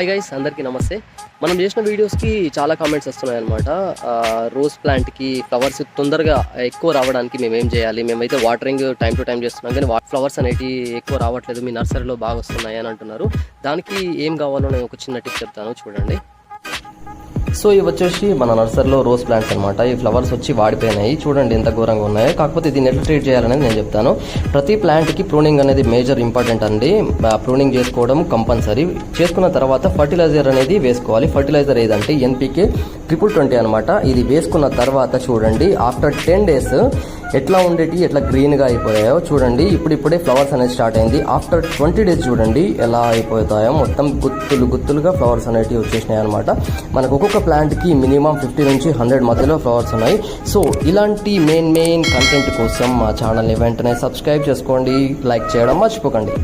Hi guys, అందరికీ నమస్తే. మనం చేసిన వీడియోస్కి చాలా కామెంట్స్ వస్తున్నాయి అనమాట. రోజ్ ప్లాంట్కి ఫ్లవర్స్ తొందరగా ఎక్కువ రావడానికి మేము ఏం చేయాలి, మేమైతే వాటరింగ్ టైం టు టైం చేస్తున్నాం కానీ ఫ్లవర్స్ అనేవి ఎక్కువ రావట్లేదు, మీ నర్సరీలో బాగా వస్తున్నాయి అని అంటున్నారు. దానికి ఏం కావాలో నేను ఒక చిన్న టిప్ చెప్తాను, చూడండి. సో ఇవి వచ్చేసి మన నర్సరీలో రోజ్ ప్లాంట్స్ అనమాట. ఈ ఫ్లవర్స్ వచ్చి వాడిపోయినాయి, చూడండి ఎంత ఘోరంగా ఉన్నాయో. కాకపోతే దీన్ని ఎట్లా ట్రీట్ చేయాలనేది నేను చెప్తాను. ప్రతి ప్లాంట్కి ప్రూనింగ్ అనేది మేజర్ ఇంపార్టెంట్ అండి. ప్రూనింగ్ చేసుకోవడం కంపల్సరీ. చేసుకున్న తర్వాత ఫర్టిలైజర్ అనేది వేసుకోవాలి. ఫర్టిలైజర్ ఏదంటే NPK 2020 అనమాట. ఇది వేసుకున్న తర్వాత చూడండి, ఆఫ్టర్ 10 days ఎట్లా ఉండేటి ఎట్లా గ్రీన్గా అయిపోయాయో చూడండి. ఇప్పుడిప్పుడే ఫ్లవర్స్ అనేది స్టార్ట్ అయింది. ఆఫ్టర్ 20 days చూడండి ఎలా అయిపోతాయో, మొత్తం గుత్తులుగా ఫ్లవర్స్ అనేవి వచ్చేసినాయి అనమాట. మనకు ఒక్కొక్క ప్లాంట్కి మినిమం 50 నుంచి 100 మధ్యలో ఫ్లవర్స్ ఉన్నాయి. సో ఇలాంటి మెయిన్ కంటెంట్ కోసం మా ఛానల్ని వెంటనే సబ్స్క్రైబ్ చేసుకోండి, లైక్ చేయడం మర్చిపోకండి.